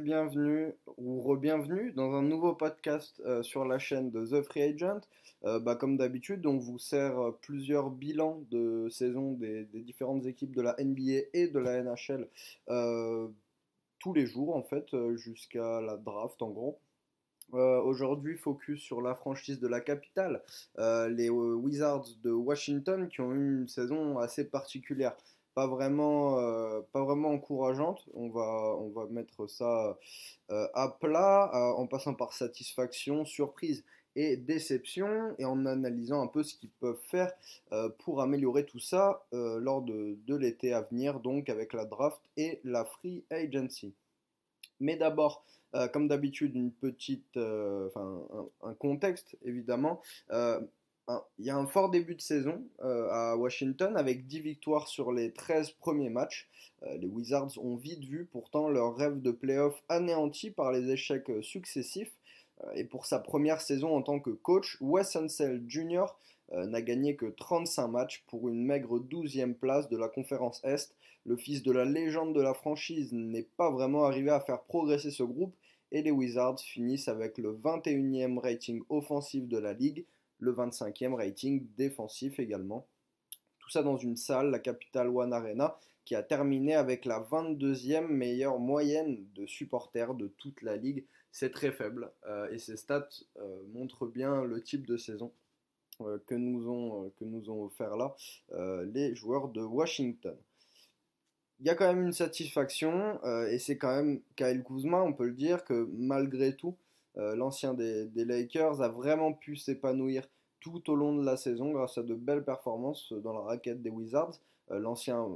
bienvenue ou re-bienvenue dans un nouveau podcast sur la chaîne de The Free Agent. Comme d'habitude, on vous sert plusieurs bilans de saison des différentes équipes de la NBA et de la NHL tous les jours en fait, jusqu'à la draft en gros. Aujourd'hui, focus sur la franchise de la capitale, les Wizards de Washington qui ont eu une saison assez particulière, pas vraiment encourageante. On va mettre ça à plat en passant par satisfaction, surprise et déception et en analysant un peu ce qu'ils peuvent faire pour améliorer tout ça lors de l'été à venir, donc avec la draft et la free agency. Mais d'abord, comme d'habitude, un contexte évidemment. Euh, il y a un fort début de saison à Washington avec 10 victoires sur les 13 premiers matchs. Les Wizards ont vite vu pourtant leur rêve de playoff anéanti par les échecs successifs. Et pour sa première saison en tant que coach, Wes Unseld Jr. N'a gagné que 35 matchs pour une maigre 12e place de la conférence Est. Le fils de la légende de la franchise n'est pas vraiment arrivé à faire progresser ce groupe et les Wizards finissent avec le 21e rating offensif de la ligue, le 25e rating défensif également. Tout ça dans une salle, la Capital One Arena, qui a terminé avec la 22e meilleure moyenne de supporters de toute la ligue. C'est très faible et ces stats montrent bien le type de saison que nous ont offert là les joueurs de Washington. Il y a quand même une satisfaction et c'est quand même Kyle Kuzma, on peut le dire, que malgré tout, l'ancien des Lakers a vraiment pu s'épanouir tout au long de la saison grâce à de belles performances dans la raquette des Wizards. L'ancien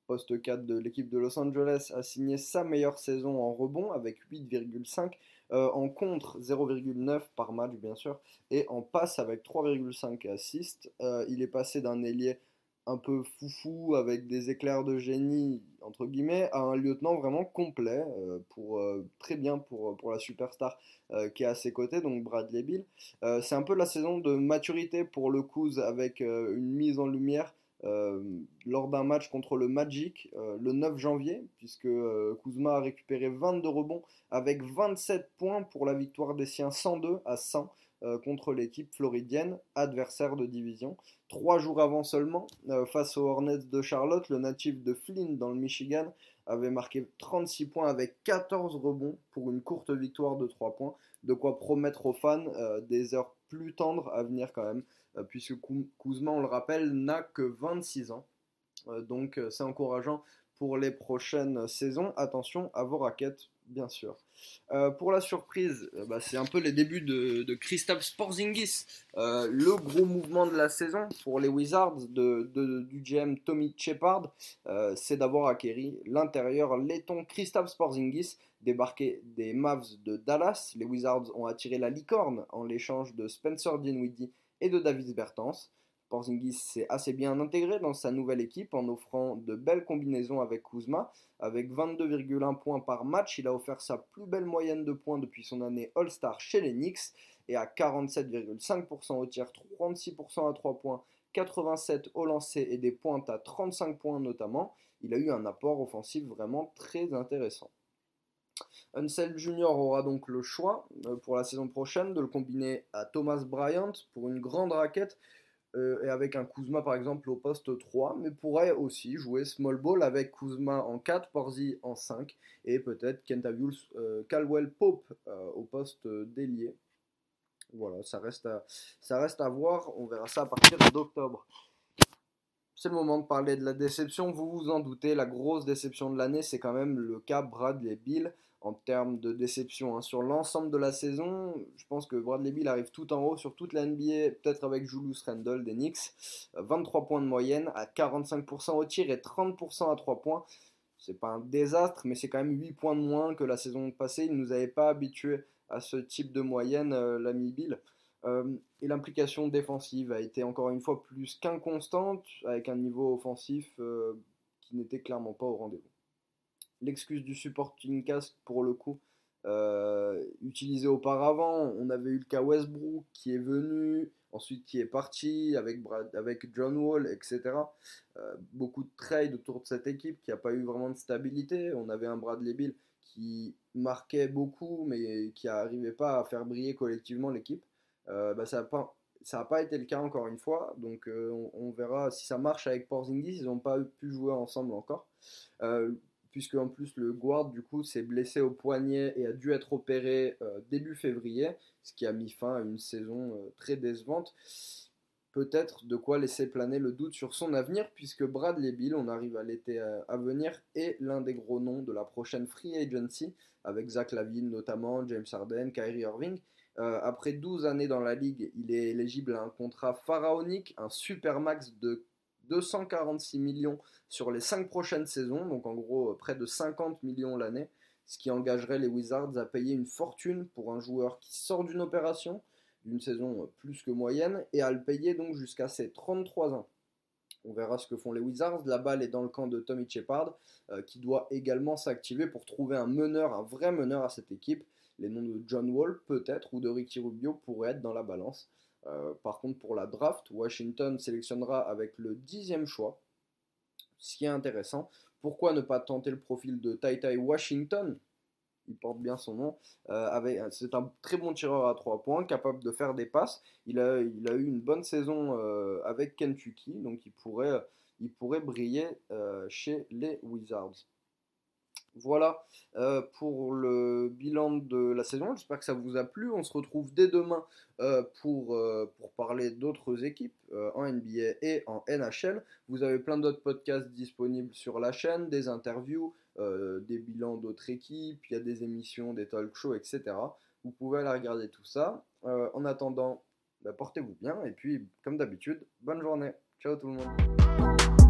poste 4 de l'équipe de Los Angeles a signé sa meilleure saison en rebond avec 8,5, en contre 0,9 par match bien sûr, et en passe avec 3,5 assists. Il est passé d'un ailier un peu foufou avec des éclairs de génie entre guillemets à un lieutenant vraiment complet très bien pour la superstar qui est à ses côtés, donc Bradley Beal. C'est un peu la saison de maturité pour le Kuz avec une mise en lumière euh, lors d'un match contre le Magic le 9 janvier, puisque Kuzma a récupéré 22 rebonds avec 27 points pour la victoire des siens 102-100 contre l'équipe floridienne, adversaire de division. 3 jours avant seulement, face aux Hornets de Charlotte, le natif de Flint dans le Michigan avait marqué 36 points avec 14 rebonds pour une courte victoire de 3 points. De quoi promettre aux fans des heures plus tendres à venir quand même, puisque Kuzma, on le rappelle, n'a que 26 ans. Donc c'est encourageant pour les prochaines saisons. Attention à vos raquettes, bien sûr. Pour la surprise, c'est un peu les débuts de Kristaps Porzingis. Le gros mouvement de la saison pour les Wizards du GM Tommy Shepard, c'est d'avoir acquéri l'intérieur laiton Kristaps Porzingis, débarqué des Mavs de Dallas. Les Wizards ont attiré la licorne en l'échange de Spencer Dinwiddie et de Davis Bertans. Porzingis s'est assez bien intégré dans sa nouvelle équipe en offrant de belles combinaisons avec Kuzma. Avec 22,1 points par match, il a offert sa plus belle moyenne de points depuis son année All-Star chez les Knicks et à 47,5% au tir, 36% à 3 points, 87 au lancer et des pointes à 35 points notamment. Il a eu un apport offensif vraiment très intéressant. Unseld Jr. aura donc le choix pour la saison prochaine de le combiner à Thomas Bryant pour une grande raquette et avec un Kuzma par exemple au poste 3, mais pourrait aussi jouer small ball avec Kuzma en 4, Porzi en 5 et peut-être Kentavious Caldwell Pope au poste d'ailier. Voilà, ça reste à voir, on verra ça à partir d'octobre. C'est le moment de parler de la déception, vous vous en doutez, la grosse déception de l'année, c'est quand même le cas Bradley Beal en termes de déception. Hein. Sur l'ensemble de la saison, je pense que Bradley Beal arrive tout en haut sur toute la NBA, peut-être avec Julius Randle des Knicks. 23 points de moyenne à 45% au tir et 30% à 3 points. C'est pas un désastre, mais c'est quand même 8 points de moins que la saison passée. Il ne nous avait pas habitués à ce type de moyenne, l'ami Bill. Et l'implication défensive a été encore une fois plus qu'inconstante, avec un niveau offensif qui n'était clairement pas au rendez-vous. L'excuse du supporting cast, pour le coup, utilisée auparavant, on avait eu le cas Westbrook qui est venu, ensuite qui est parti avec John Wall, etc. Beaucoup de trades autour de cette équipe qui n'a pas eu vraiment de stabilité. On avait un Bradley Beal qui marquait beaucoup, mais qui n'arrivait pas à faire briller collectivement l'équipe. Ça n'a pas été le cas encore une fois, donc on verra si ça marche avec Porzingis. Ils n'ont pas pu jouer ensemble encore, euh, puisque en plus le guard du coup s'est blessé au poignet et a dû être opéré début février, ce qui a mis fin à une saison très décevante. Peut-être de quoi laisser planer le doute sur son avenir, puisque Bradley Beal, on arrive à l'été à venir, est l'un des gros noms de la prochaine free agency, avec Zach LaVine notamment, James Harden, Kyrie Irving. Après 12 années dans la ligue, il est éligible à un contrat pharaonique, un super max de 246 millions sur les 5 prochaines saisons, donc en gros près de 50 millions l'année, ce qui engagerait les Wizards à payer une fortune pour un joueur qui sort d'une opération, d'une saison plus que moyenne, et à le payer donc jusqu'à ses 33 ans. On verra ce que font les Wizards. La balle est dans le camp de Tommy Shepard, qui doit également s'activer pour trouver un meneur, un vrai meneur à cette équipe. Les noms de John Wall, peut-être, ou de Ricky Rubio pourraient être dans la balance. Par contre, pour la draft, Washington sélectionnera avec le 10e choix, ce qui est intéressant. Pourquoi ne pas tenter le profil de Ty Ty Washington? Il porte bien son nom. C'est un très bon tireur à 3 points, capable de faire des passes. Il a eu une bonne saison avec Kentucky, donc il pourrait briller chez les Wizards. Voilà pour le bilan de la saison. J'espère que ça vous a plu. On se retrouve dès demain pour parler d'autres équipes en NBA et en NHL. Vous avez plein d'autres podcasts disponibles sur la chaîne, des interviews, des bilans d'autres équipes, il y a des émissions, des talk shows, etc. Vous pouvez aller regarder tout ça. En attendant, portez-vous bien et puis, comme d'habitude, bonne journée. Ciao tout le monde.